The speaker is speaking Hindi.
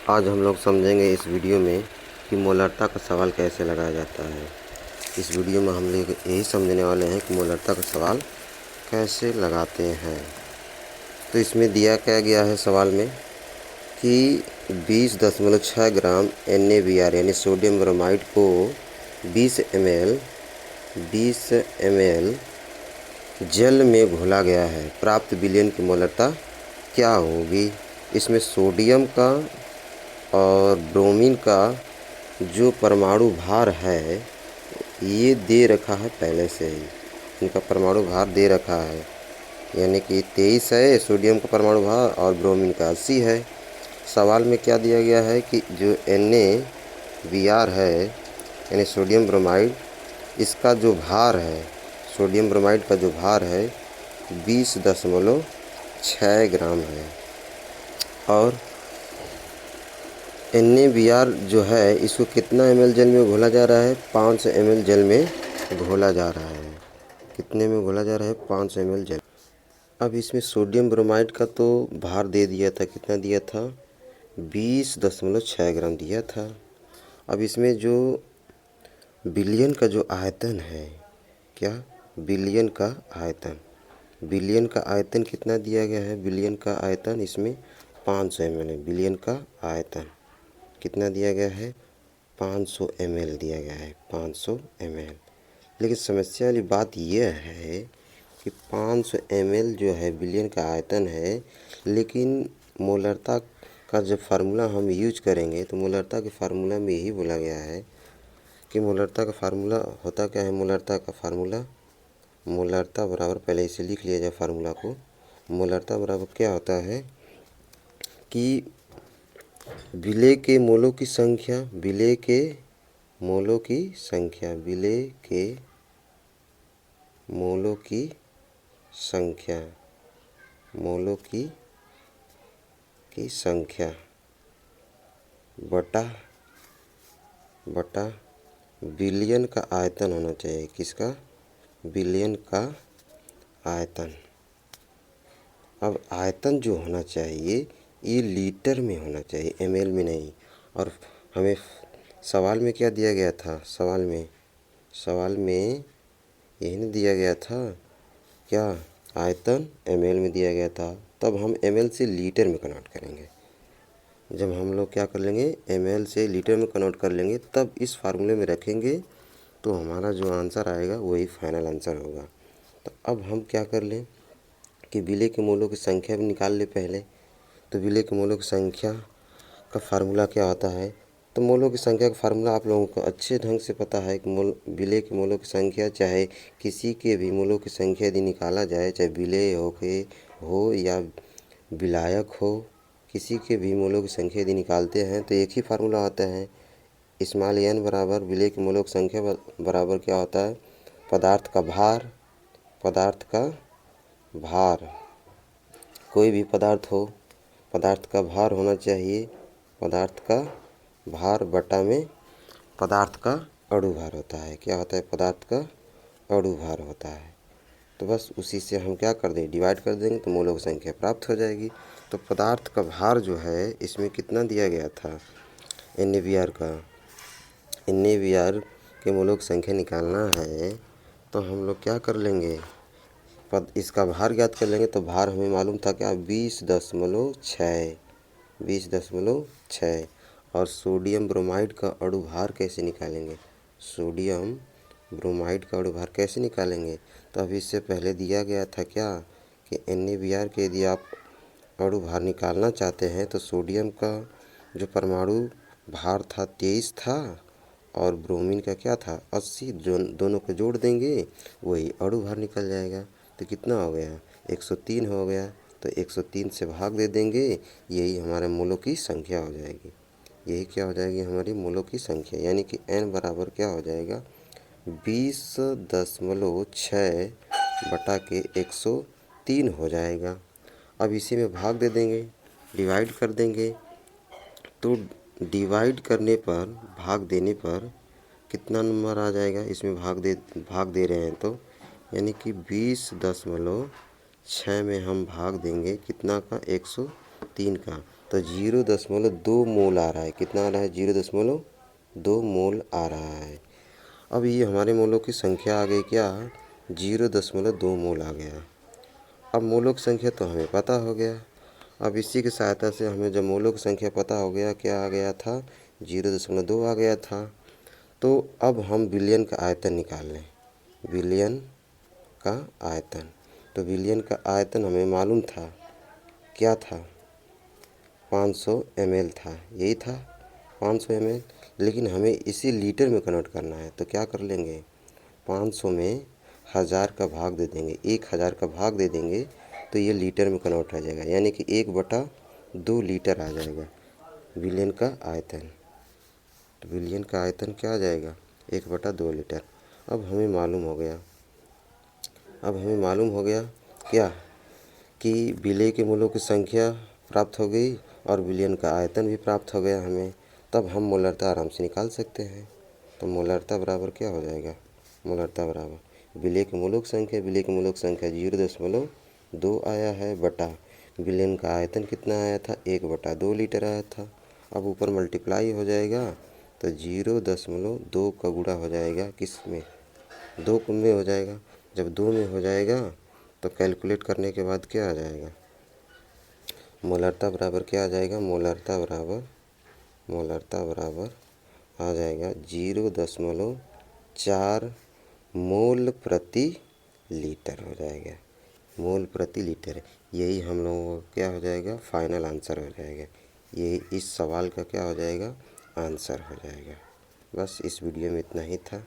आज हम लोग समझेंगे इस वीडियो में कि मोलरता का सवाल कैसे लगाया जाता है। इस वीडियो में हम लोग यही समझने वाले हैं कि मोलरता का सवाल कैसे लगाते हैं। तो इसमें दिया क्या गया है सवाल में कि 20.6 ग्राम NaBr यानी सोडियम ब्रोमाइड को 20 ml जल में घोला गया है। प्राप्त विलयन की मोलरता क्या होगी। इसमें सोडियम का और ब्रोमीन का जो परमाणु भार है ये दे रखा है पहले से ही, इनका परमाणु भार दे रखा है, यानी कि 23 है सोडियम का परमाणु भार और ब्रोमीन का 80 है। सवाल में क्या दिया गया है कि जो NaBr है यानी सोडियम ब्रोमाइड, इसका जो भार है, सोडियम ब्रोमाइड का जो भार है 20.6 ग्राम है और NaBr जो है इसको कितना ml जल में घोला जा रहा है, 500 ml जल में घोला जा रहा है। कितने में घोला जा रहा है, 500 ml जल। अब इसमें सोडियम ब्रोमाइड का तो भार दे दिया था, कितना दिया था, 20.6 ग्राम दिया था। अब इसमें जो विलयन का जो आयतन है, क्या विलयन का आयतन, विलयन का आयतन कितना दिया गया है, विलयन का आयतन इसमें 500 ml है। विलयन का आयतन कितना दिया गया है, 500 ml दिया गया है, 500 ml। लेकिन समस्या वाली बात यह है कि 500 ml जो है विलयन का आयतन है, लेकिन मोलरता का जब फार्मूला हम यूज करेंगे तो मोलरता के फार्मूला में यही बोला गया है कि मोलरता का फार्मूला होता क्या है। मोलरता का फार्मूला, मोलरता बराबर, पहले इसे लिख लिया जाए फार्मूला को। मोलरता बराबर क्या होता है कि विलेय के मोलों की संख्या, विलेय के मोलों की संख्या, विलेय के मोलों की संख्या, मोलों की संख्या बटा विलयन का आयतन होना चाहिए। किसका, विलयन का आयतन। अब आयतन जो होना चाहिए ये लीटर में होना चाहिए, ml में नहीं। और हमें सवाल में क्या दिया गया था, सवाल में यही नहीं दिया गया था क्या, आयतन ml में दिया गया था। तब हम ml से लीटर में कन्वर्ट करेंगे। जब हम लोग क्या कर लेंगे, ml से लीटर में कन्वर्ट कर लेंगे, तब इस फार्मूले में रखेंगे तो हमारा जो आंसर आएगा वही फाइनल आंसर होगा। तो अब हम क्या कर लें कि विलेय के मोलों की संख्या भी निकाल ले पहले। तो विलेय के मोलों की संख्या का फार्मूला क्या होता है, तो मोलों की संख्या का फार्मूला आप लोगों को अच्छे ढंग से पता है कि विलेय के मोलों की संख्या, चाहे किसी के भी मोलों की संख्या यदि निकाला जाए, चाहे विलेय हो या विलायक हो, किसी के भी मोलों की संख्या यदि निकालते हैं तो एक ही फार्मूला आता है, स्मॉल n बराबर विलेय के मोलों की संख्या बराबर क्या होता है, पदार्थ का भार, पदार्थ का भार, कोई भी पदार्थ हो, पदार्थ का भार होना चाहिए, पदार्थ का भार बटा में पदार्थ का अणु भार होता है। क्या होता है, पदार्थ का अणु भार होता है। तो बस उसी से हम क्या कर दें, डिवाइड कर देंगे तो मोलों की संख्या प्राप्त हो जाएगी। तो पदार्थ का भार जो है इसमें कितना दिया गया था, NaBr का, NaBr के मोलों की संख्या निकालना है तो हम लोग क्या कर लेंगे, इसका भार ज्ञात कर लेंगे। तो भार हमें मालूम था क्या, 20.6। और सोडियम ब्रोमाइड का अणु भार कैसे निकालेंगे, सोडियम ब्रोमाइड का अणु भार कैसे निकालेंगे। तो अभी इससे पहले दिया गया था क्या कि NaBr के यदि आप अणु भार निकालना चाहते हैं तो सोडियम का जो परमाणु भार था 23 था और ब्रोमीन का क्या था 80, दोनों को जोड़ देंगे वही अणु भार निकल जाएगा। तो कितना हो गया, 103 हो गया। तो 103 से भाग दे देंगे, यही हमारे मोलों की संख्या हो जाएगी। यही क्या हो जाएगी, हमारी मोलों की संख्या, यानी कि n बराबर क्या हो जाएगा, 20.6 बटा के 103 हो जाएगा। अब इसी में भाग दे देंगे, डिवाइड कर देंगे। तो डिवाइड करने पर, भाग देने पर कितना नंबर आ जाएगा, इसमें भाग दे रहे हैं तो, यानी कि 20.6 में हम भाग देंगे कितना का, 103 का। तो 0.2 मोल आ रहा है। कितना आ रहा है? 0.2 मोल आ रहा है। अब ये हमारे मोलों की संख्या आ गई क्या? 0.2 मोल आ गया। अब मोलों की संख्या तो हमें पता हो गया। अब इसी की सहायता से हमें जब मोलों की संख्या पता हो गया, क्या आ गया था? 0.2 आ गया था। तो अब हम विलयन का आयतन निकाल लें। विलयन का आयतन, तो विलयन का आयतन हमें मालूम था, क्या था? 500 ml था, यही था 500 ml। लेकिन हमें इसी लीटर में कन्वर्ट करना है, तो क्या कर लेंगे? 500 में 1000 का भाग दे देंगे, 1000 का भाग दे देंगे तो ये लीटर में कन्वर्ट हो जाएगा, यानी कि 1/2 लीटर आ जाएगा विलयन का आयतन। तो विलयन का आयतन क्या आ जाएगा? 1/2 लीटर। अब हमें मालूम हो गया क्या? कि विलेय के मूलों की संख्या प्राप्त हो गई और विलयन का आयतन भी प्राप्त हो गया हमें। तब हम मोलरता आराम से निकाल सकते हैं। तो मोलरता बराबर क्या हो जाएगा? मोलरता बराबर विलेय के मूलों की संख्या, 0.2 आया है, बटा विलयन का आयतन कितना आया था? 1/2 लीटर आया था। अब ऊपर मल्टीप्लाई हो जाएगा तो 0.2 का गुणा हो जाएगा, किस में? 2 में हो जाएगा। जब 2 में हो जाएगा तो कैलकुलेट करने के बाद क्या आ जाएगा? मोलरता बराबर क्या आ जाएगा? मोलरता बराबर आ जाएगा 0.4 मोल प्रति लीटर हो जाएगा। मोल प्रति लीटर, यही हम लोगों का क्या हो जाएगा? फाइनल आंसर हो जाएगा। यही इस सवाल का क्या हो जाएगा? आंसर हो जाएगा। बस इस वीडियो में इतना ही था।